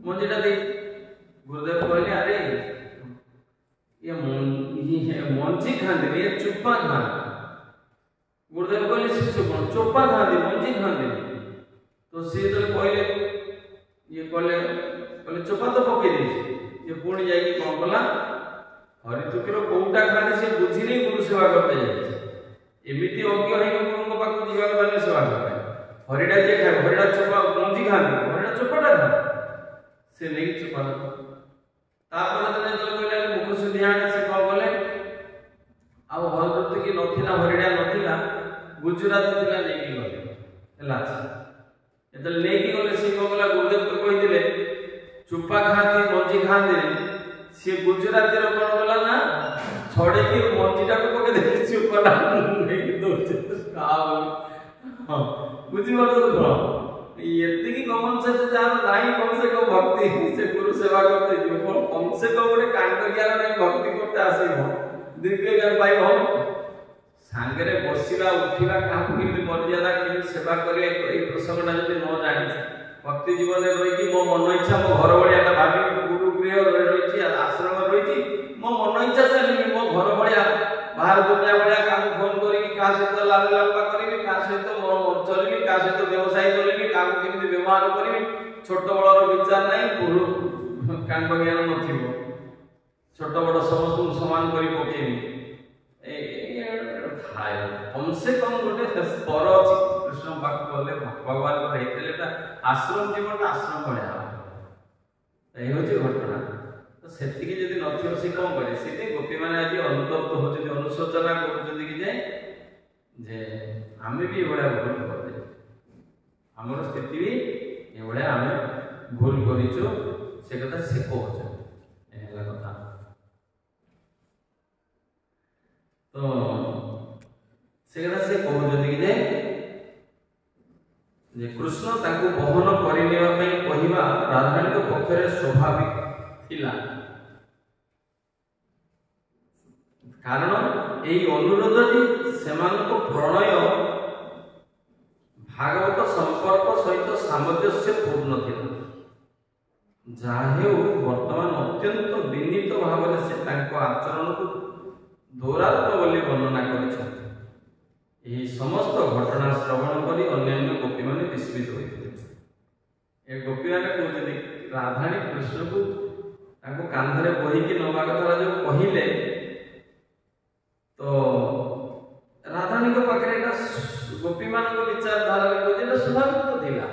मंजीटा दे गुरुदेव कहले अरे ये मंजी खाते ये चुप्पा खाते गुरुदेव कहले शिष्य कौन चोपा खाते मंजी खाते तो सी जो कहले ये कहले चोपा तो पकई दे ये पुणी जाकि कौन कला हरितुकीर कौटा खाते से बुझी नहीं गुरु सेवा करते जाए एमती अज्ञ है गुरु पाक जावाक सेवा करते हरिटा जे खाए हरिटा चोपा मंजी खाते हरिटा चोपाटा खाते से नहीं चुपा तापर दिन जो कहले मुख शुद्धि आने से कौन कले आ हरितुकी नथिला हरिटा नथिला गुजरात थिला लेकी गले हला एतले लेकी गले से कौन कला गुरुदेव तो कहि दिले चुपा खाती मंजी खाते से गुजराती रो कौन कला ना छोड़े की मंजीटा को पके दे चुपाटा लेकी दोचे का हां बुझी बात तो एति की कमन से जान नाही कम से कम भक्ति से गुरु सेवा करते जो कम से कम गोटे कांड ज्ञान नहीं भक्ति करते आसीबो दिव्य ज्ञान पाइबो सांगरे बसिला उठिला काहू किमि मर्यादा किमि सेवा करे ए प्रसंगटा जदि न जानि भक्ति जीवन रे रही कि मो मन इच्छा मो घर बढिया भाबी गुरु गृह रे रही आश्रम रही मो मन इच्छा चली मो घर बढिया बाहर दुनिया बढिया काहू फोन करी का सहित लाल लापा करी का सहित मो चलबी का सहित व्यवसाय चलबी काहू किमि व्यवहार करी छोट बड़र विचार नहीं गुरु कांड ज्ञान नथिबो छोट बड़ समस्त समान करी पकेबी कम से कम गोटे स्तर अच्छी कृष्ण पाक बोले भगवान को हेतलेटा आश्रम जीवन आश्रम बढ़िया ये होची घटना तो सेतिकी जदि नथियो से कौन करे सेते गोपी माने आज अनुतप्त होचि अनुशोचना करूचंदी कि जे आमे भी बड़ा भूल करते हमर स्थिति भी ये बड़ा आमे भूल करिचो से कथा से कहछ एला कथा तो से कथा से कहउजंदी कि जे कृष्ण ताकू बहन करिनेवा पई कहिबा राधारानी को पक्षरे स्वाभाविक थिला कारण एई अनुरोधटी सेमानको प्रणय भागवत संपर्क सहित सामंजस्य पूर्ण थिला जाहेउ वर्तमान अत्यंत विनीत भाव से तांको आचरण को दौरात्म बोली वर्णना करिछथि यही समस्त घटना श्रवण करी अन्य गोपी माने विस्मित होइथिले ए गोपी माने कहते राधारानी कृष्ण को ताको कांधरे बही कि नवा कथा जो कहिले तो राधारानी को पाखरे एटा गोपी मान को विचार धारा को जेटा स्वाभाविक तो थिला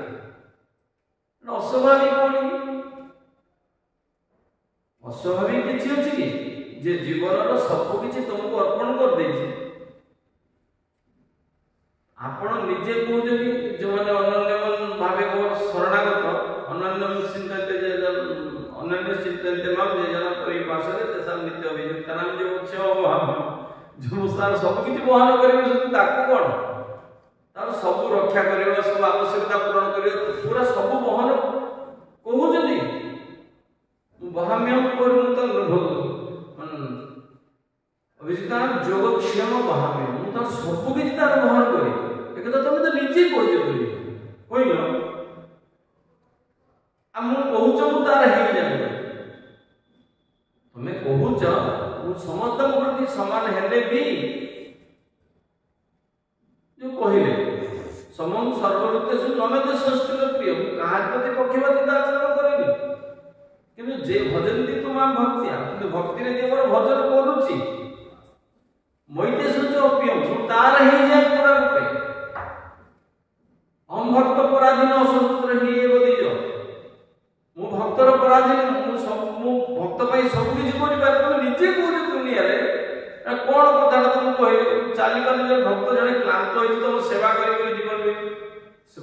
अस्वाभाविक कोनी अस्वाभाविक किछि अछि कि जे जीवन रो सब किछि तुमको अर्पण कर देछि आपण निजे कहउजि जो माने अनन्य भावे मोर शरणागत अनन्य चिंतनते अनन्य चिंतनते माम जे जना परि पासरे तेसा नित्य अभियुक्त नाम जो क्षय भाव जो सार सब किछि बहन करिवे सु ताकू कोन तार सब रक्षा करिवे सब आवश्यकता पूर्ण करिवे पूरा सब बहन कहउजि बहाम्यम परमतन अभिजिता योगक्षेम बहाम्यम मु तार सब किछि तार बहन करि एक तो तुम तो निजे कहजो बोली कोइलो आ मु कहउछ मु तार हे जाय तुमे कहउछ मु समस्त प्रति समान हेले भी जो कहिले समम सर्वरूपेषु नमेते संस्कृत प्रिय काहार प्रति पक्षपाती आचरण करेनि किंतु जे भजन्ति तुमा भक्तिया किंतु भक्ति रे जे मोर भजन करूची मोइते सुचो प्रिय मु तार हे जाय पूरा रूपे हम भक्त पराधीन असंतुष्ट ही बोलीज मु भक्तर पराधीन मु भक्त पई सब किछि करि पारे तुम निजे कोइ दुनिया रे कोन कथा तुम कहले चाली कर भक्त जने क्लांत होई तुम सेवा करि जीवन में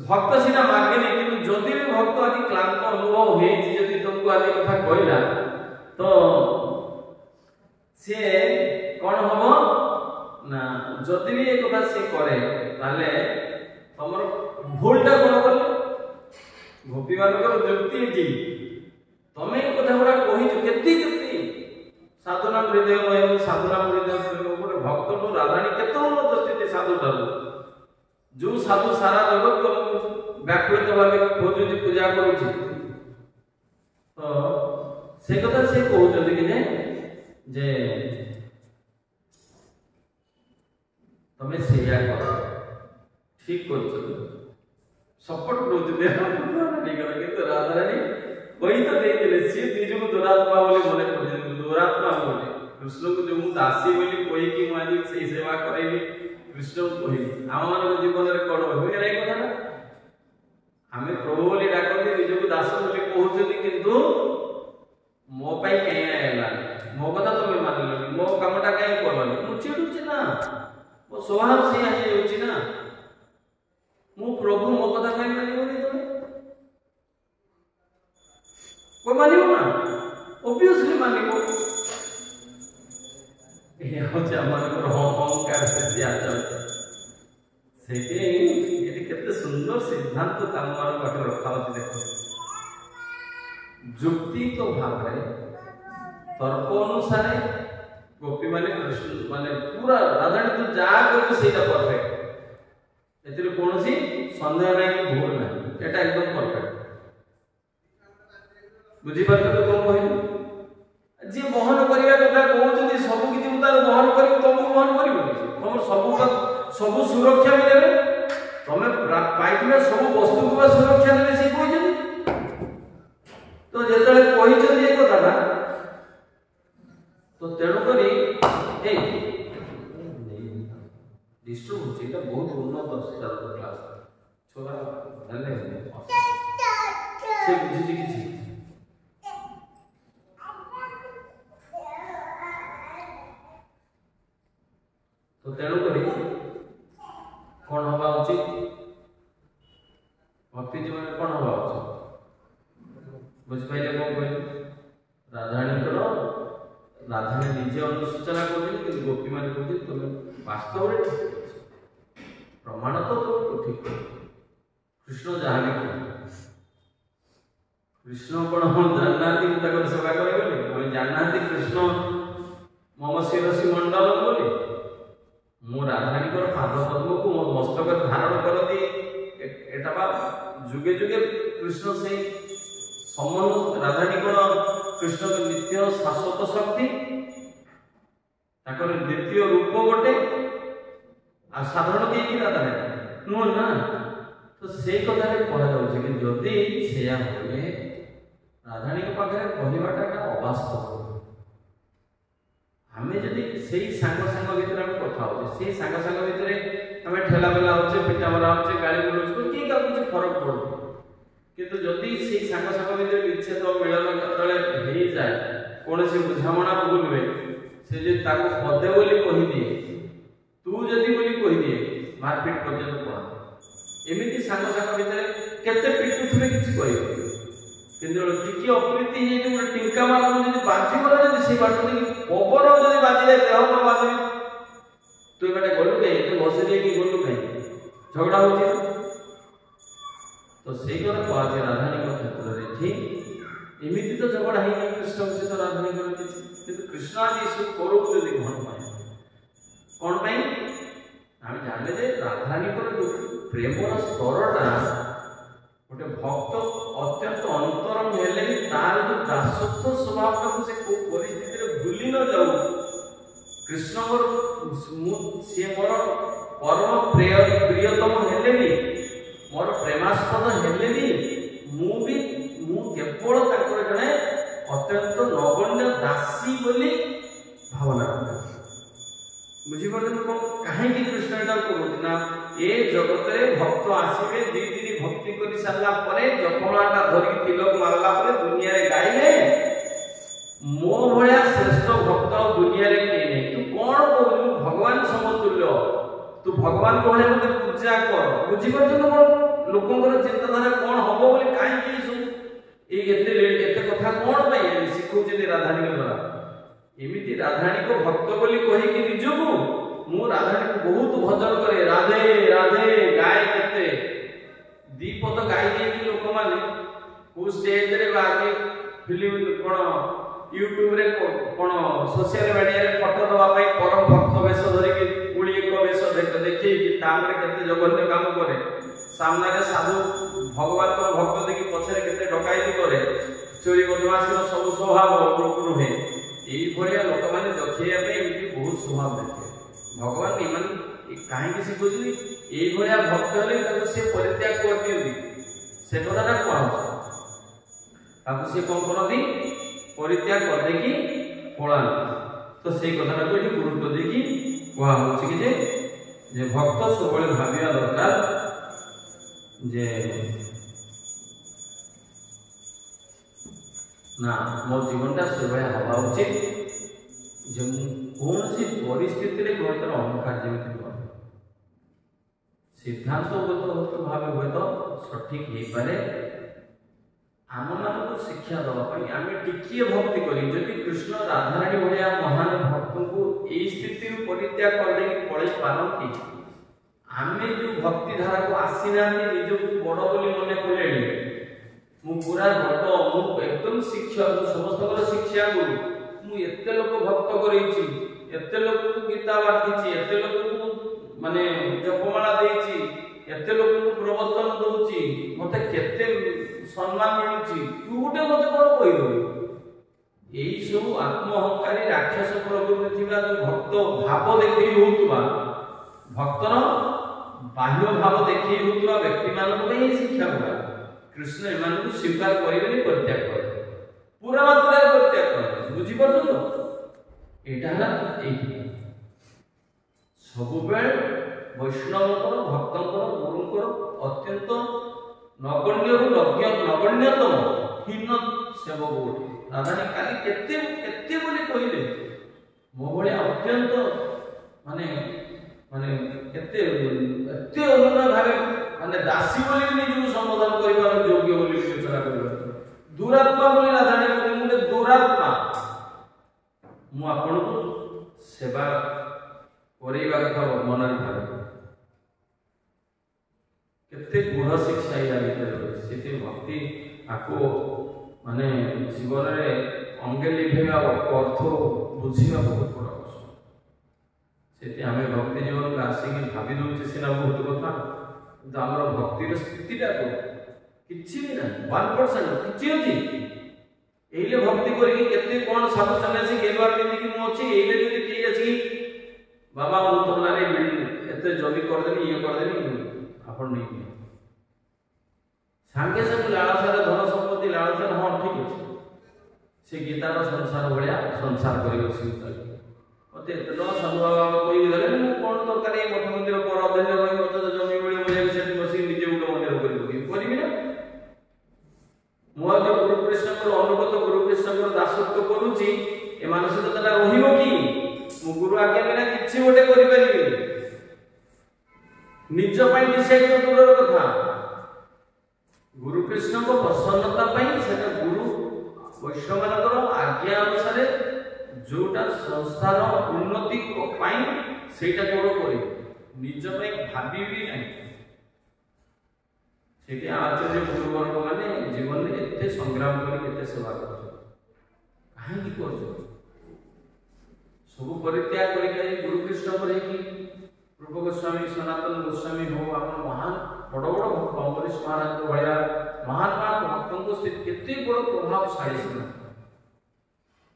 भक्त सिना मागेनी किंतु जदि भी भक्त आज क्लांत अनुभव होई जदि तुमको आज कथा कहला तो से कोन हबो ना जदि भी एक कथा से करे ताले हमर भूलटा कोन करले गोपी मानकर युक्ति एठी तमे एक कथा बडा कहि केति केति साधना हृदय साधना हृदय गोटे भक्त तो राधारानी केते उन्नत स्थिति साधु ठारू जो साधु सारा जगत को व्याकुलित भावे खोजुची पूजा करूची तो से कथा से कहते कि जे तमें सेया कर ठीक कर सपोर्ट कर राधा रानी वही तो देखिए सी निज को दुरात्मा बोली मन कर दुरात्मा बोली कृष्ण को जो मु दासी बोली कोई कि मु आज से सेवा करेबी कृष्ण को कहि आम मान जीवन रे कोन होय रे कथा आमे प्रभु बोली डाकती निज को दास बोली कहउछथि किंतु मो पाई कहीं आएला मो कथा तुम मानल मो कामटा कहीं करवानी मु चिड़ुची ना मो स्वभाव से आही होची ना मु प्रभु मो कथा कहीं मानिबोनी तुम कोई मानिबो ना ऑब्वियसली मानिबो ए होचे हमर अहंकार से दिया चलते सेके ये केते सुंदर सिद्धांत तमर पाखे रखा होची देखो जुक्ति तो भाव रे तर्क अनुसार गोपी माने कृष्ण माने पूरा राधानी तो जा कर सेटा परफेक्ट एतिर कोनसी संदेह नै कि भूल नै एटा एकदम परफेक्ट बुझी पारत तो कोन कहि जे मोहन करिया कथा कहउछथि सब किछि उतार मोहन करियो तुम मोहन करियो तुम सब सुरक्षा भी देबे तमे पाइथिबे सब वस्तु को सुरक्षा देबे से कहउछथि तो जेतले कहिछथि ए कथाटा तो तेणु करी ए डिस्ट्रीब्यूट एटा बहुत उन्नत स्तर क्लास छोरा धन्य से बुझी किछि तो तेणु करी कौन हवा उचित भक्ति जीवन में कौन हवा उचित बुझ पाइले कौन कहले राधानी निजे अनुसूचना कर गोपी मान कहते तुम वास्तव में प्रमाण तो तुमको ठीक कर कृष्ण जहाँ भी कह कृष्ण कौन हम जानना सेवा करे जानना कृष्ण मम शिरसी मंडल बोली मु राधानी पाद पद्म को मो मस्तक धारण करती एटा बा जुगे जुगे कृष्ण से सम्मान राधानी कृष्ण के नित्य शाश्वत शक्ति ताकर द्वितीय रूप गोटे आ साधारण के राधानी नुह ना तो से कथा कह जाउछि कि जदि सेया होए राधानी के पाखरे कहिबाटा अवास्तव हमें जदि सेई सांग भीतर हम कथा होचे सेई सांग भीतर हमें ठेला बेला होचे पिटा मरा होचे गाली गुलोच को की का कुछ फरक पड़ो किंतु जदि सेई सांग भीतर विच्छेद मिलन तले हे जाए कोन से बुझामणा भूल हुए से जे ताको पदे बोली कहि दिए तू जदि बोली कहि दिए मारपीट पर्यंत पड़ा एमिति सांग भीतर केते पिटुथबे किछ कहियो किंतु टिकी अप्रीति हे जे गोटे टिंका मार जदि बाजी गला जदि से बात देखि पवन जदि बाजी जाए देह पर बाजी तू बेटा गोलू कहीं तू बसे दे कि गोलू कहीं झगड़ा होची तो सेई कर पाजे राधानी को क्षेत्र रे ठीक एमिति तो झगड़ा है कृष्ण से तो राधानी को किंतु कृष्ण जी सु करू जदि भन पाए कोन पई हम जानले जे राधानी को प्रेमर स्तरटा गोटे भक्त अत्यंत अंतरंग हेले तार जो दासत्व स्वभाव को से को परिस्थिति रे भूली न जाऊ कृष्ण से मोर परम प्रियतम हेले भी मोर प्रेमास्पद हेले भी मु केवल ताकर जने अत्यंत नगण्य दासी बोली भावना बुझी पड़े तो कहीं कृष्ण एटा कहउछ ना ए जगत रे भक्त आसीबे दी दिन भक्ति करि सारला परे जपणाटा धरि तिलक मारला परे दुनिया रे गाइले मो भया श्रेष्ठ भक्त दुनिया रे के नै तू कोन कहू भगवान समतुल्य तू भगवान कोने मते पूजा कर बुझी पड़छ तो लोकंकर चिंताधारा कोन हबो बोली काहे कि सु ए एते कथा कोन पई सिखौ जे राधानी के द्वारा एमिति राधानी को भक्त बोली कहि कि निजको मु राधानी को बहुत भजन करे राधे राधे गाय केते दीपद गाय दे लोक माने को स्टेज रे बाकी फिल्म कोन यूट्यूब रे कोन सोशल मीडिया रे फोटो दवा पई परम भक्त वेश धरि कि उली को वेश देखि कि तामरे केते जगन्य काम करे सामने रे साधु भगवान को भक्त देखि पछरे केते डकाई करे चोरी बदमाशी सब स्वभाव रुहे ये लोक मैंने देखा एमती बहुत स्वभाव देखे भगवान ये कहीं शिखुच्च ये भक्त हेल्ले सी परित्याग कर दिखती से कथा कह सी कौन करती परित्याग कर देकी पलाती तो से कथा को गुरुत्व देकी कहुच्छी कि जे भक्त सब भाविया दरकार जे ना मो जीवनटा से हवा उचित जे कौन सी परिस्थिति गोतर अहंकार जमी सिद्धांतगत भाव हुए तो सठिक हो पारे आम मान शिक्षा देवाई आम टिके भक्ति करी जदि कृष्ण राधाराणी भाया महान भक्त को यही स्थिति परित्याग करदे पड़े पारती आम जो भक्ति धारा को आसीना निजक बड़ बोली मन कले मु पूरा बड़ मु एकदम शिक्षा समस्त शिक्षा गुरु मुझे लोक भक्त करेछि एते लोक को गीता बांटी एते लोक को माने जपमाला देछि एते लोक को प्रवचन दउछि मते केते सम्मान मिलुछि तू गोटे मते कोन कहि दउ एई सब आत्मअहंकारी राक्षस प्रवृत्ति थिबा जो भक्त भाव देखि होतबा भक्तर बाह्य भाव देखि होतबा व्यक्ति मान को शिक्षा हुआ कृष्ण एमान को स्वीकार करेबेनी परित्याग करे पूरा मात्रा परित्याग करे बुझी परछो तो एटा है एई सबुबेल वैष्णवकर भक्तकर गुरुकर अत्यंत नगण्यतम हीन सेवक गोटे राधानी काली केते केते बोली कहले मो भले अत्यंत माने माने केते एते अनुना भावे माने दासी बोली निजु संबोधन करिबार योग्य बोली विचार करिबार दुरात्मा बोली राधानी मुझे दुरात्मा मु आपन को सेवा करेबा कथा मन भाव केते गुण शिक्षा या भीतर से भक्ति आपको माने जीवन में अंगे लिभेगा अर्थ बुझा बहुत बड़ा कष्ट से आम भक्ति जीवन को आसिक भावी दौचे सीना बहुत कथा कि आम भक्तिर स्थितिटा किसी भी ना 1% किसी अच्छी ये भक्ति करके कौन साधु सन्यासी गेरुआ पिंधिकी मुझे ये जो किए आसी बाबा मु तुमने एत जमी करदेनी ये करदेनी आपण नहीं सांगे संगे लालसार धन संपत्ति लालसार हाँ ठीक अच्छे से गीतार संसार भाया संसार कर मत एत साधु बाबा कही गले कौन दरकार ये मठ मंदिर पर अध्ययन रही मत जमी मिले मुझे बस निजे गोटे मंदिर करी ना मुझे गुरु कृष्ण अनुगत गुरु कृष्ण दासत्व करुच्ची ए मानसिकता रहिबो कि मु गुरु आज्ञा बिना किछि गोटे करि परिबे निज पई डिसाइड तो दूर कथा गुरु कृष्ण को प्रसन्नता पई सेटा गुरु वैष्णव मानकर आज्ञा अनुसार जोटा संस्थान उन्नति पई सेटा केवल करि निज पई भाबी भी नहीं सेठी आचार्य गुरुवर्ग माने जीवन में एते संग्राम करी एते सेवा करछ काहे कर सब परित्याग करी गुरु कृष्ण पर कि रूप गोस्वामी सनातन गोस्वामी हो अपन महान बड़ बड़ भक्त अम्बरीश महाराज भाया महान महान भक्तों को केते बड़ प्रभावशाली थे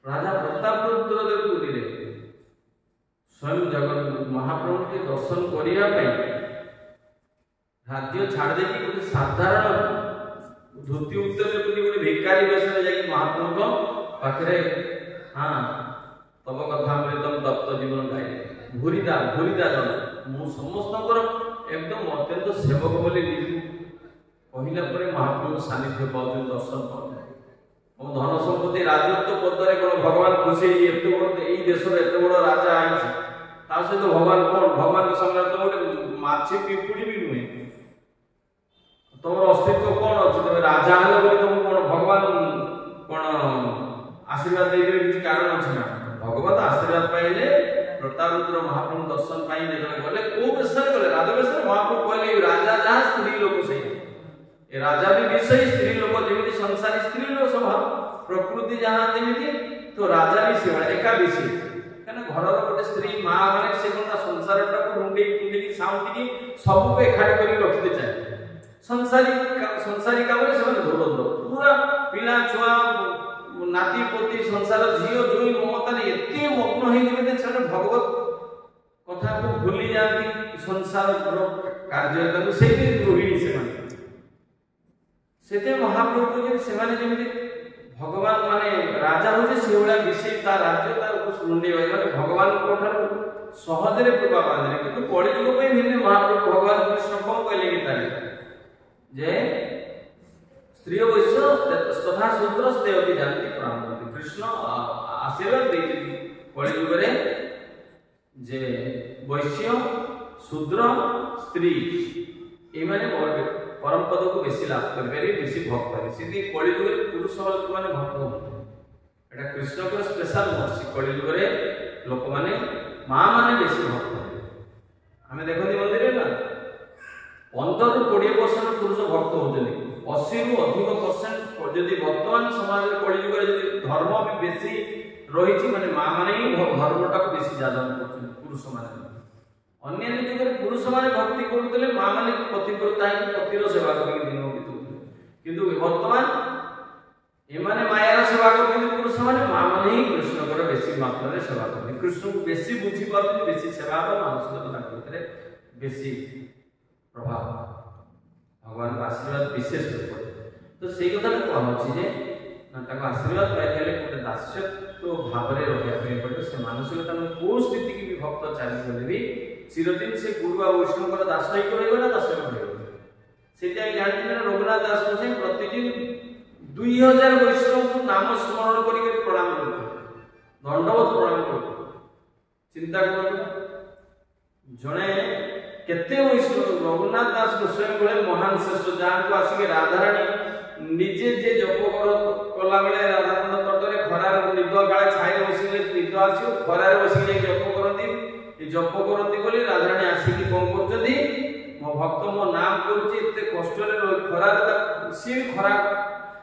राजा प्रतापरुद्र देवपुरी रे स्वयं जगत महाप्रभु के दर्शन करिया पई राज्य छाड़ देकी गोटे साधारण धोती उत्तर गोटे भिकारी वेश जाकि महाप्रभु पाखे हाँ तब कथा मृतम तप्त जीवन गाये भूरिदा भूरिदा जन मु समस्त एकदम अत्यंत सेवक बोली कहला महाप्रभु सानिध्य पाऊँ दर्शन पाऊँ मो धन संपत्ति राजत्व पदरे कौन भगवान खुशी एत बड़ यही देश एत बड़ राजा आई सहित भगवान कौन भगवान सामने तो गोटे माछी पिपुड़ी भी नुहे तुम अस्तित्व कौन अच्छे तुम राजा हेल्ले तुम कौन भगवान कौन आशीर्वाद दे किसी कारण अच्छे ना भगवत आशीर्वाद पाइले प्रतापरुद्र महाप्रभु दर्शन पाई गले को बेश गले राजा बेश महाप्रभु कहले राजा जहाँ स्त्री लोक से ए राजा भी विषय स्त्री लोक जमी संसारी स्त्री लोक स्वभाव प्रकृति जहाँ जमी तो राजा भी से एका विषय कहीं घर गोटे स्त्री माँ मैंने से कौन संसार टाक रुंडे टुंडे साउंटी सब एकाठी कर रखते चाहे संसारी काम से पूरा पिला छुआ नाती पोती संसार झील जुई ममतार एत मग्न हो से भगवत कथा को भूली जाती संसार कार्य से गृहिणी से महाप्रभु से भगवान माने राजा हो से बेसी राज्य शुणी माने भगवान सहजरे कृपा पाने कि कलिजुग महाप्रभु भगवान कृष्ण कौन कहले गीता जे स्त्री वैश्य तथा शूद्र स्तेयति जानती प्राण कृष्ण आशीर्वाद देती कलिजुग रे जे वैश्य शूद्र स्त्री ए माने परम पद को बेसी लाभ करें बेसी भक्त करें सीधी कलिजुग पुरुष लोक मैंने भक्त होता है कृष्ण को स्पेशल मर्सी कलिजुग लोक मैंने माँ मैंने बेसी भक्त करें आम देखते मंदिर ना 15 ରୁ 20% पुरुष भक्त होते 80 ରୁ अधिक परसेंट जदि वर्तमान समाज कलिजुग धर्म भी बेसी रही माने माँ मैंने ही धर्मटा को बेसी जादन कर पुरुष मैंने अन्य जुगे पुरुष मैंने भक्ति करुले माँ मैंने पतिव्रता पतिर सेवा करके दिन बीतुले किंतु वर्तमान एमाने मायार सेवा करते पुरुष मैंने माँ मैंने ही कृष्ण बेसी मात्रा में सेवा करते कृष्ण को बेसी बुझी पाते बेसी सेवा मानसिकता बेसी प्रभाव भगवान का आशीर्वाद विशेष पड़े तो से कथा कहूँ जे आशीर्वाद पाई गोटे दास्यत्व भाव में रही पड़े से मानसिकता में कौ स्थिति की भी भक्त चली भी चिरदिन से गुरु आ वैष्णव दास ही रही ना दास से जानते रघुनाथ दास गोसाई प्रतिदिन 2000 वैष्णव को नाम स्मरण कर प्रणाम करते दंडवत प्रणाम करते चिंता कर जड़े केते वैष्णव रघुनाथ दास गोसाई भाई महान श्रेष्ठ जहाँ को आसिक राधाराणी निजे जे जप कला बेले राधाकुंड तटरे खरार निद काले छाई बसिले निद आस खरार बसिक जप करती जप करती बोली राधाराणी आसिक कौन कर मो भक्त मो नाम करते कष्ट खरा सी खरा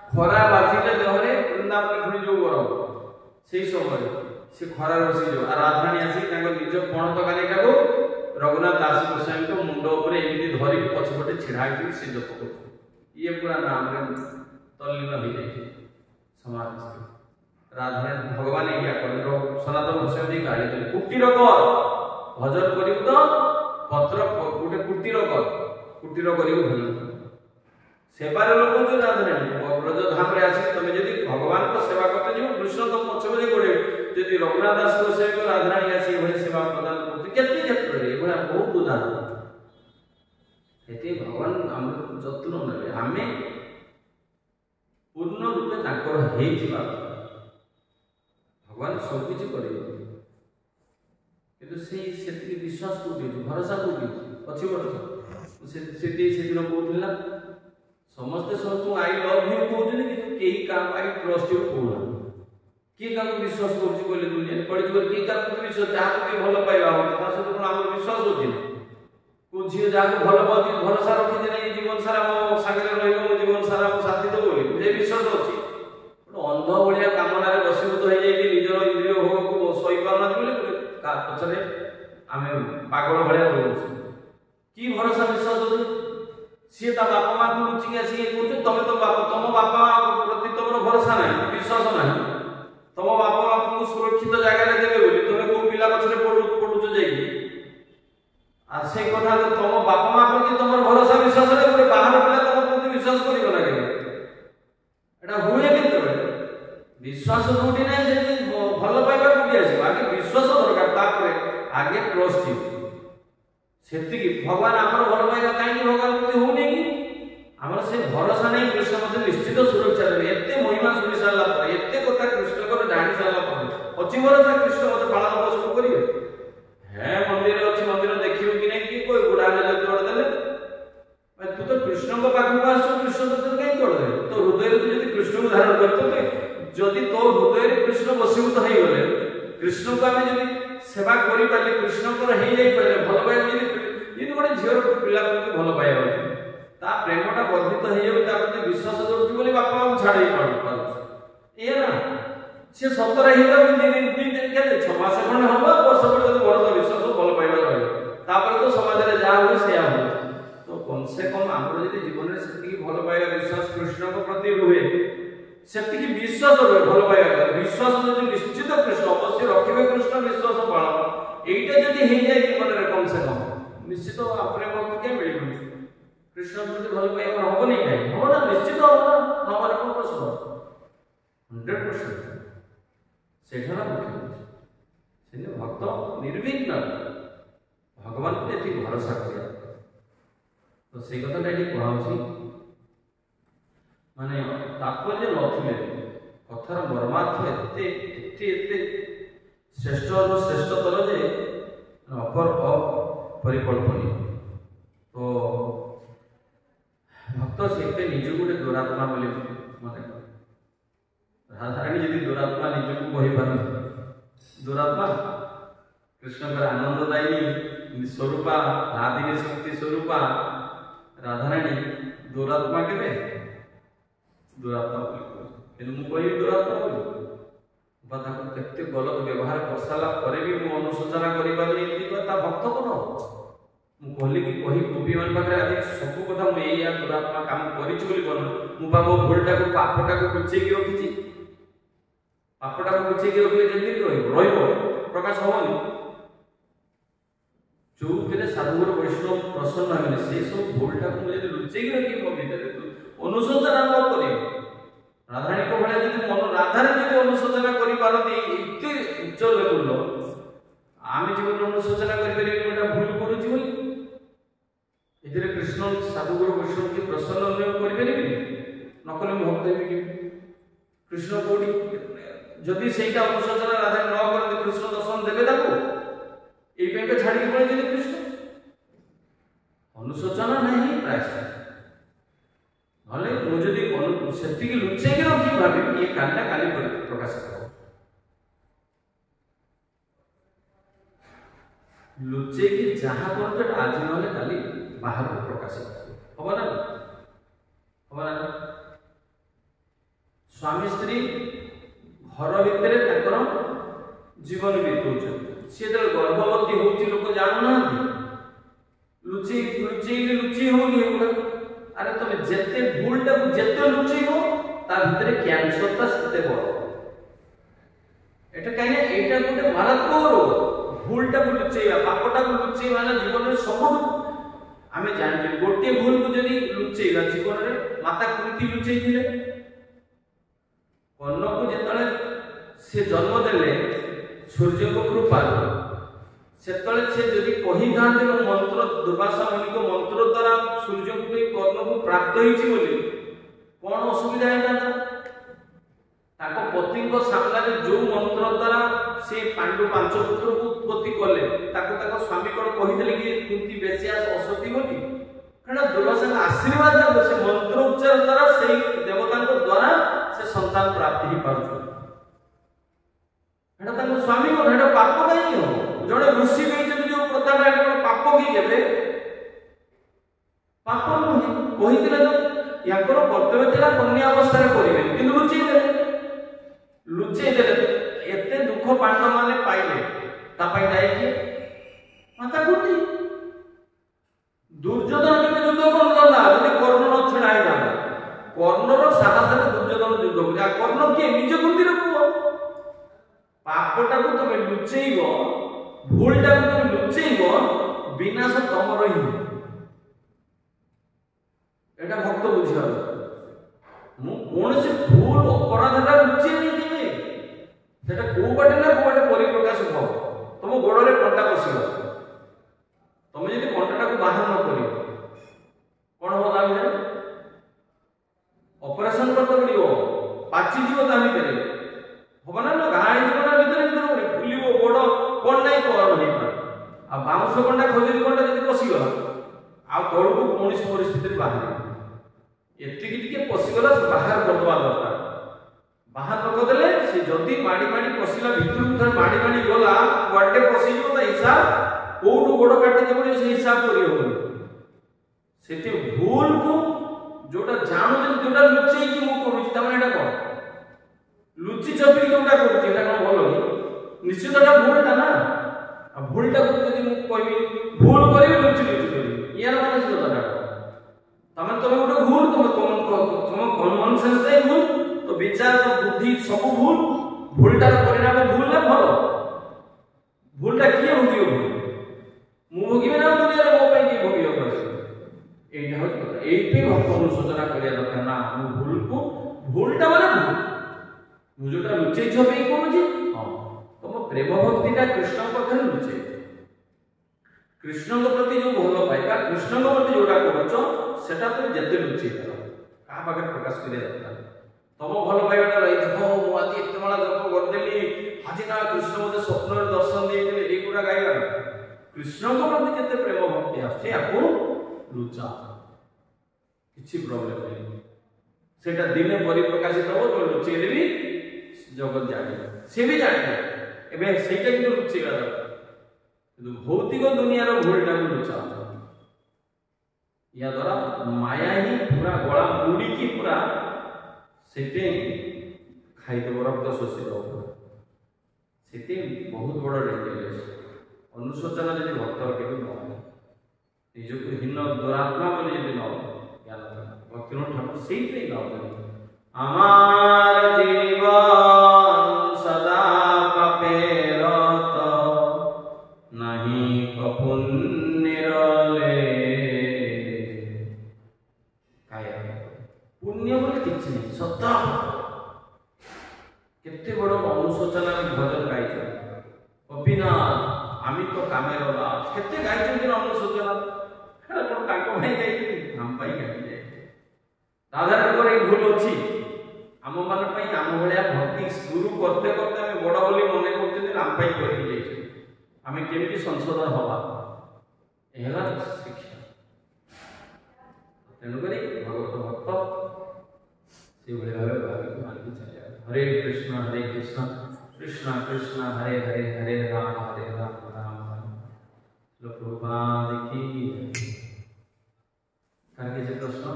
खरा बाजिले देहरे वृंदावन पुणी जो गरम से समय से खरार बसी जो राधाराणी आसिक निज पणत कालिटा को रघुनाथ दास गोस्वामी को मुंड उपर एमती धरिक पछपटे छिड़ा से जप कर ये पूरा नाम तल्लीन हो जाए समाज राधा भगवान या सनातन गोस्वामी गाड़ी देते कुटीर कर भजन करू तो पत्र गोटे कुटीर कर कुटीर कर भजन सेवार लोक जो राधाराणी ब्रज धाम रे आसी तुम जब भगवान को सेवा करते जो कृष्ण तो पछ पछे गोड़े जदि रघुनाथ दास गोस्वामी को राधाराणी आसी ये सेवा प्रदान करते केते क्षेत्र रे एभला बहुत उदाहरण एते भगवान हम जत्न नेबे आमे पूर्ण रूपे ताकर हे जिबा भगवान सब किछि करियो किंतु से विश्वास को भरोसा को अच्छी भरोसा से दिन कहला समस्ते समस्त आई लव यू कहते कि कई काम आई ट्रस्ट यू कहना किए क्या विश्वास कर दुनिया कलिजुग किए क्या विश्वास जहाँ भल पाइबा सहित आम विश्वास होती को झील जहाँ भल पाँच भरोसा रखी ना जीवन सारा मो सागर जीवन सारा मो साथी तो बोली विश्वास अच्छी अंध भाया कामना बसीभूत हो जाए निजर इंद्रिय भोग को सही पारना बोले पचरे आम पागल भाया रोचे कि भरोसा विश्वास हो सी बापा माँ को लुचिक आसिक कह तुम तो तुम बापा माँ प्रति तुम भरोसा ना विश्वास ना तुम बापा माँ तुमको सुरक्षित जगह देवे बोली तुम को पिला पचरे पड़ुच जाइए आ से कथा तो तुम बापा माँ प्रति तुम भरोसा विश्वास है गोटे बाहर पिला तुम प्रति विश्वास कर ना हुए कि विश्वास जोटी ना भल पाइबा कोटी आस आगे विश्वास दरकार आगे ट्रस्ट से भगवान आम भल पाइबा कहीं भगवान प्रति होनी कि आम से भरोसा नहीं कृष्ण मत निश्चित सुरक्षा देवे एत महिमा शुणी सारा एत कथा कृष्ण को जाणी सारा अच्छी भरोसा कृष्ण मत पालन पोषण करेंगे है मंदिर अच्छी मंदिर देखिए कि नहीं कि कोई बुढ़ा तोड़ देले तू तो कृष्ण को पाखक आस कृष्ण तो कहीं तोड़ दे तो हृदय तू कृष्ण को धारण कर जदि तो हृदय कृष्ण बसीभूत हो गले कृष्ण को आम जब सेवा करें कृष्ण को हो जाए भल पाइबा जी गोटे झीर पिला प्रति भल पाइबा प्रेमटा वर्धित हो जाए प्रति विश्वास जोड़ी बापा माँ छाड़ी पारे ना सी सतर हो छमास खंड हम वर्ष पर भरोसा विश्वास भल पाइबा रही तो समाज में जहाँ हुए से हो तो कम से कम आम जीवन में से भल पाइबा विश्वास कृष्ण प्रति रुहे सेति की विश्वास रे भल पाइबा विश्वास जदि निश्चित कृष्ण अवश्य रखिबे कृष्ण विश्वास पालन एटा जदि हे जाय जीवन रे कम से कम निश्चित अपने भक्त के मिलिबो कृष्ण प्रति भल पाइबा होबो नहीं काई हो ना निश्चित हो ना नमर को प्रश्न 100% सेठा मुख्य से भक्त निर्विघ्न भगवान को एति भरोसा करिया तो से कथाटा एटी कहउछि माने तात्पर्य नथिले कथार मर्मार्थ एते एते एते श्रेष्ठ और श्रेष्ठतर जे अपर अपरिकल्पनीय तो भक्त से निज गोटे दुरात्मा बोली माने राधाराणी यदि दुरात्मा निज को कहि पार दुरात्मा कृष्ण का आनंददायी स्वरूपा नादिनी शक्ति स्वरूपा राधाराणी दुरात्मा केबे दुरात्मा बोली मु कहि दुरात्मा बोली बाता केते गलत व्यवहार करसाला करे भी मु अनुशोचना करि पाबे एति कथा भक्त कोन मु कहली कि कहि गोपी मान पाखरे आदि सब कथा मु एया दुरात्मा काम करिछु बोली कोन मु बाबो भूलटा को पापटा को कुचे कि रखिछि पापटा को कुचे कि रखले केति रहिबो प्रकाश होबनी जो तेरे साधुर वैष्णव प्रसन्न होने से सब भूलटा को मुझे लुचेई रखी मो भीतर अनुशोचना न करे राधाराणी को भले यदि मन राधाराणी यदि अनुशोचना करि पारती इते उच्च लेवल आमे जीवन अनुशोचना करि पारि मोटा भूल करूची बोली एथिरे कृष्ण साधुर वैष्णव की प्रसन्न न करि पारि नकले मोह देबी कि कृष्ण कोडी जदि सेटा अनुशोचना राधाराणी न करते कृष्ण दर्शन देबे ताको ए पे छाड़ी के पड़े जे कृष्ण अनुशोचना नहीं प्रायश्चित भले मु जदि सेति के लुचे के रखी भाबे ये कांडा काली प्रकाश करो लुचे के जहा करते आज नले काली बाहर को प्रकाश करो होबा ना स्वामी स्त्री घर भितरे ताकर जीवन बीतौछ से गर्भवती होची लोक जानु ना लुची लुची लुची होनी होगा अरे तुम जेते भूलटा को जेते लुची हो ता भीतर कैंसर ता सेते बड़ एटा काने एटा गोटे मारात्मक भूलटा को लुचेया पापटा को लुचेया ना जीवन रे सब आमे जानते गोटे भूल को जदी लुचेया जीवन रे माता कुंती लुचेई थिले कर्ण को जेतले से जन्म देले सूर्य को कृपा सेतले से जदि कहि थांते मंत्र दुर्वासा मुनि को मंत्र द्वारा सूर्य को कर्ण को प्राप्त होइछि बोली कोन असुविधा है ना ताको पति को सामने रे जो मंत्र द्वारा से पांडु पांच पुत्र को उत्पत्ति कले ताको स्वामी कोन कहितले कि कुंती बेसिया असती बोली कारण दुर्वासा का आशीर्वाद से मंत्र उच्चारण द्वारा से देवता को द्वारा से संतान प्राप्ति ही पाछु एटा तन स्वामी को एटा पाप नहीं हो जड़े ऋषि कहते जो प्रथा एटा पाप की गेबे पाप नहीं कहितले तो याकर कर्तव्य थिला कन्या अवस्था रे करिवे किंतु लुचेई देले एते दुख पांडव माने पाइले ता पाई जाय कि माता कुंती दुर्योधन के युद्ध करला यदि कर्ण न छड़ाई ना कर्णर साहस रे दुर्योधन युद्ध करिया कर्ण के निज कुंती रे पुओ पापटा को तुम लुचेइबो भूलटा को तुम लुचेइबो विनाश तमर ही एटा भक्त बुझिया मु कोन से भूल अपराधटा लुचेई नहीं दिबे सेटा को बाटे ना को बाटे परिप्रकाश हो तुम गोड़ रे कंटा पसिबो तुम यदि कंटाटा को बाहर न करियो कोन हो ता भीतर ऑपरेशन करते पड़ियो पाची जीव ता भीतर होबना ना गाय जीवन भीतर फुलिबो गोड़ कोन नाही कोन नहीं पर आ बाउंस कंटा खोजरी कंटा जदी पसी गला आ तोड़ को कोन परिस्थिति रे बाहर एति कि टिके पसी गला बाहर करदवा दरकार बाहर कर देले से जदी माडी माडी पसिला भीतर भीतर माडी माडी गला वाडे पसी जो ता हिसाब कोडू गोड़ काटी दे पड़ियो से हिसाब करियो सेति भूल को जोटा जानो जे जोटा लुचेई कि मु करूची त माने एटा कोन लुचि चपी जोटा करूची एटा कोन भलो निश्चित एटा भूलटा ना आ भूलटा को जदी मु कहबी भूल करबी लुचि लुचि करबी यार माने से कथा तमे गोटे भूल तुम कॉमन सेंस से भूल तो तो विचार तो बुद्धि सब भूल भूलटार परिणाम भूल ना भल भूलटा किए भोगियो भूल मु भोगिबे ना दुनिया रे मो पे कि भोगियो बस एटा हो କଥା एइपे भक्त अनुशोचना करिया दरकार ना मु भूल को भूलटा माने भूल मु जोटा लुचै छबे कोनोजी हां तम प्रेम भक्तिटा कृष्ण पाखरे लुचै कृष्ण के प्रति जो भल पाइबा कृष्ण के प्रति जोटा करछो सेटा तो जते लुचै करो का पाखरे प्रकाश करिया दरकार तम भल पाइबाटा रही देखो मु आदि एते माला जप करदेली आज ना कृष्ण मते स्वप्न दर्शन देइले एगुडा गाइबा कृष्ण के प्रति जते प्रेम भक्ति आछे आपको लुचा किछि प्रॉब्लम नहीं सेटा दिने परिप्रकाशित हो तो लुचै देबी जगत जाने से भी जाने एबे सेटा कि लुचैबा दरकार किंतु भौतिक दुनिया रो भूलटा को लुचा या द्वारा माया ही पूरा गला मुड़ी की पूरा सेटे खाई देव रक्त शोषित हो सेटे बहुत बड़ डेंजरस अनुशोचना यदि भक्त के न निजको हीन दुरात्मा बोली यदि न ज्ञान भक्ति ठाकुर से ही न आमार जीवन सदा पापेरत नहीं कपुण्यरले काया पुण्य बोले किछि नहीं सत्ता केते बड़ अनुशोचना भजन गाइछ कपिनाथ आमी तो कामेर लाभ केते गाइछ कि अनुशोचना हेला कोन ताको भाई गाइछ हम पाई गाइ राधा रंगर एक भूल अछि आम मान पई आम भलिया भक्ति शुरू करते करते हम बड़ बोली मने करते हम पाई करि जाइछ आमे केमिति संशोधन हवा एला शिक्षा तेनु करी भगवत भक्त से भले भावे भावी मान के चले हरे कृष्ण कृष्ण कृष्ण हरे हरे हरे राम राम प्रभुपाद की काके जे प्रश्न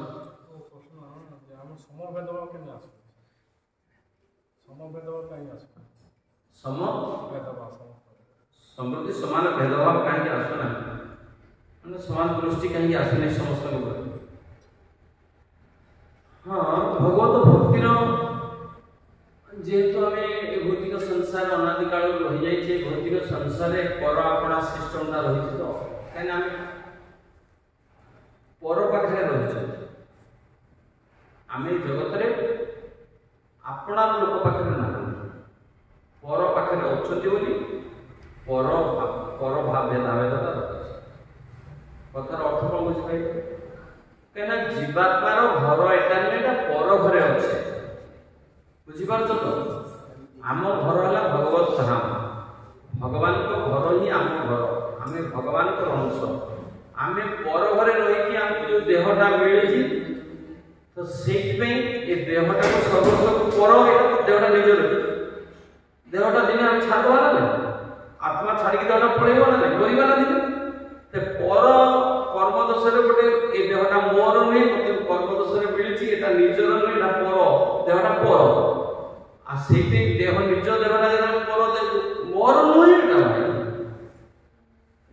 हम समवेदवा के ना समवेदवा काई आसु समवेदवा समृद्धि समान भेदभाव काहे आसु ना माने समान दृष्टि काहे आसु नै समस्त को हां भगवत भक्ति रो जेहेतु आमे भौतिक संसार अनादि काल रहि जाय छै भौतिक संसार रे पर अपना सिस्टम ता रहि छै तो काहे ना पर पाखरे रहि छै आमे जगत रे अपना लोक पाखरे ना पर पाखरे अछति बोली पर भाव भेदाभेदता कथार अर्थ कौन बुझी पाइल कहीं जीवात्मार घर एटा नहीं एटा पर घरे अच्छे बुझीपार तो आम घर है भगवत धाम भगवान को घर ही आम घर आम भगवान को अंश आम पर घरे रही आम जो देहटा मिली तो से देहटा को सर्वस्व पर देहटा निजर देहटा दिन आम छाड़वा ना आत्मा छाड़ी देहटा पड़ेगा ना नहीं ना दिन ते पर कर्मदोष रे गोटे ए देहटा मोर नहीं मते कर्मदोष रे मिली एटा निजर नहीं एटा पर देहटा पर आ सेते देह निज देहटा जरा पर मोर नहीं एटा भाई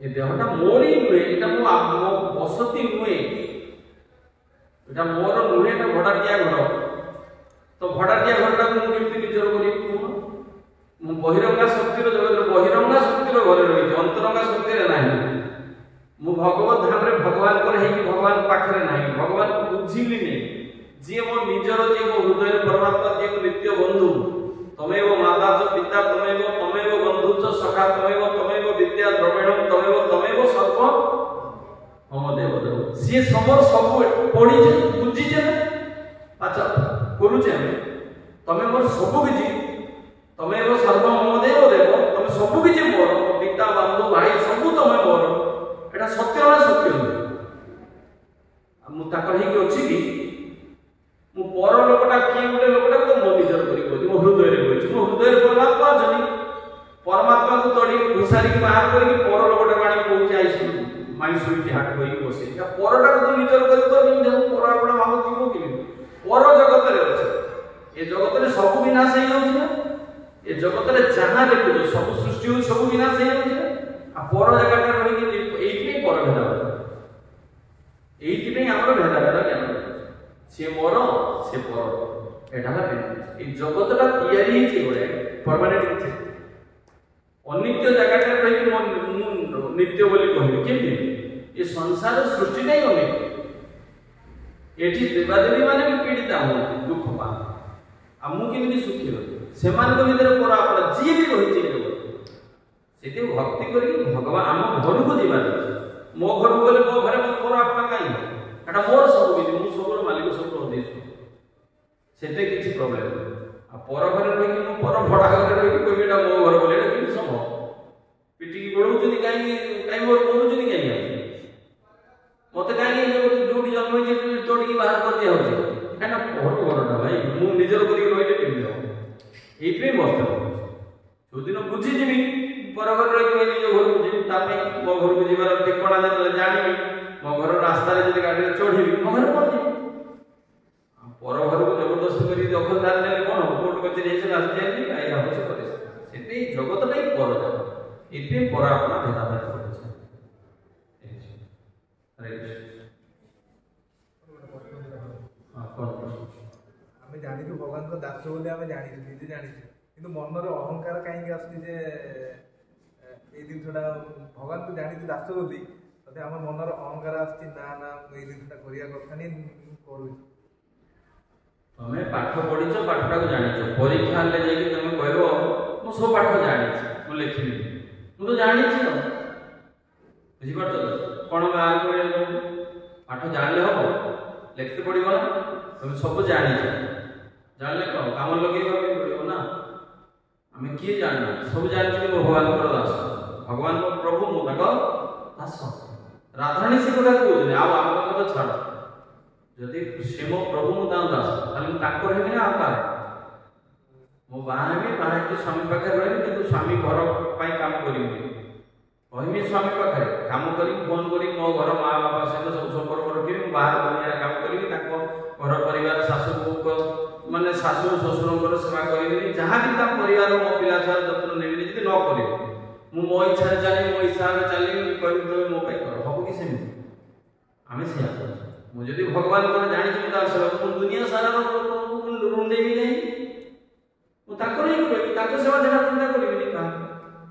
ए देहटा मोरी नहीं एटा मो बसती नहीं एटा मोर नहीं एटा भड़ाटिया घर तो भड़ाटिया घरटा को केमति निजर करी मु बहिरंगा शक्तिर जगत बहिरंगा शक्तिर घरे रही अंतरंगा शक्तिर नहीं मु भगवत धाम रे भगवान कर है कि भगवान पाखरे नहीं भगवान को बुझिली नहीं जे मो निजर जे मो हृदय परमात्मा जे मो नित्य बंधु तमेव माता च पिता तमेव बंधु च सखा तमेव विद्या द्रविणम तमेव सर्व मम देवदेव से समर सब पढ़ी जे बुझी जे अच्छा करू जे तमे मोर सब किछि तमेव सर्व मम देवदेव तमे सब किछि मोर पिता बंधु भाई सब तमे मोर एटा सत्य ना सत्य मु ताकर ही अछि कि मु पर लोकटा की गुटे लोकटा तो मो निजर करी कहछि मो हृदय रे कहछि मो हृदय रे परमात्मा जनी परमात्मा को तड़ी घुसारी के बाहर करी पर लोकटा बाणी कहछि आइसु माई सुई हाट होई बसे या परटा को तो निजर करी तो नहीं देखो पर आपना भाव जीवो कि पर जगत रे अछि ए जगत रे सब विनाश हे होछि ना ए जगत रे जहां देखो सब सृष्टि हो सब विनाश हे होछि आ पर जगत रे रही कि एइके पर भेदाभेद एइके नै हमर भेदाभेद ज्ञान से मोर से पर एटा ला ए जगतटा तयारी हिची गोळे परमानेंट हिची अनित्य जगत रही नित्य बोली कहबी केमि ये संसार सृष्टि नहीं अनित्य एठी देवादेवी माने भी पीड़ित हो दुख पा आमु केमि सुखी रही से भीतर परा अपना जी भी रही से भक्ति करी भगवान आम घर को जीवार मो घर को गले मो घरे मो परा अपना कहीं एटा मोर सब किछि मु सबरो मालिक सब उद्देश्य सेते किछि प्रॉब्लम आ पर घरे रही मु पर भड़ा घरे रही कोइ बेटा मो घर बोले एटा कि संभव पिटी की गोडू जदी काई मोर बोलू जदी काई मते काई जोडी जन्म होई तोडी की बाहर कर दिया होछि एटा घर घरटा भाई मु निजर करी रहिले केमि हो एपे मस्त जोदिन बुझी जिमी पर घर रही निज घर को जिमी तापे मो घर को जीवार ठिकाना जतले जानिबी मो घर रास्ता रे जदी गाडी चढ़ीबी मो घर पहुंची पर घर को जबरदस्ती करी दखलदार ने कोन कोर्ट कचेरी हेसे रास्ता जाई आइ होछि परिस्थिति सेते जगत नै पर जगत एपे पर अपना भेदा भेद करछ अरे आमे जानिछु भगवान को दास बोली आमे जानिछु निजे जानिछु किंतु मनरे अहंकार काहे आसुची जे ए दिनटा भगवान को जानिछु दास बोली तते हमर मनरे अहंकार आसुची ना ना ए दिनटा करिया कथा नै करू तमे पाठ पढिछ पाठटा को जानिछ परीक्षा ले जाई कि तमे कहबो मु सब पाठ जानिछ मु लेखिनी मु तो जानिछ बुझि पड़तो कोन गाल को पाठ जानले हो लिखते पड़िबो ना तुम सब जानिछ जानले को काम लगेबो पड़िबो ना हमें किए जानना सब जानिछ कि भगवान को दास भगवान को प्रभु मु ताको दास राधाणी से कोला को आ हम तो छाड़ जदि से मो प्रभु मु दास खाली ताकर हेबि ना आका मो बाहाबी बाहा के स्वामी पाखे रही किंतु स्वामी घर पाई काम करिबि कहमी स्वामी पाखे काम करी फोन करी मो घर मां बाबा सहित सब संपर्क रखी बाहर दुनिया काम करी ताको घर परिवार सासु को माने सासु ससुर सेवा करी जहाँ भी ता परिवार मो पिला छार जतन नेबि जदि न करी मु मो इच्छा चली मो हिसाब चली कहि तो मो पाई कर हबो कि सेमि आमे से मु जदि भगवान को जानि छु ता सेवा मु दुनिया सारा ऋण देबि नै मु ताको नै करी ताको सेवा जरा चिंता करिबि नि का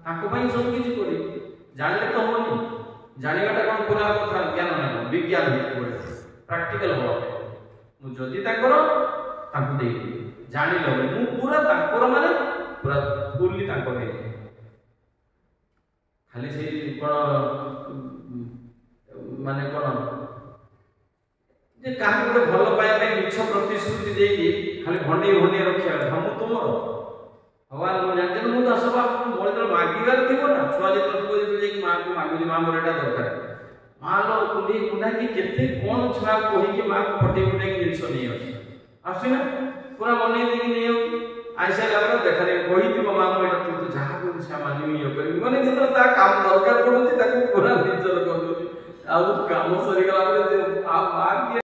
ताको पई सब किछि करी जानले तो होनी जानिबाटा कोन पूरा कथा ज्ञान नै विज्ञान ही प्रैक्टिकल हो मु जदि ताकर ताको दे जानि लो मु पूरा ताकर माने पूरा फुल्ली ताको दे खाली से कोन माने कोन जे काहे को भलो पाया पे मिछ प्रतिश्रुति देकी खाली भंडी भंडी रखिया हम तुमरो भगवान मु जानते मु तो सब मोर तो मागिबार थिबो ना छुआ जे तो जे जे मां को मागु जे मां मोर एटा दरकार मां लो कुंडी कुंडा की केते कोन छुआ कोही के मां फटे फटे के जिंस नहीं आसी आसी ना पूरा मने देकी नहीं हो आइसा लागला देखरे कोही थी मां को एटा तू जहा को सामान नहीं हो करी मने जे ता काम दरकार पड़ुची ताको पूरा निजर कर दो आ काम सरी गला आ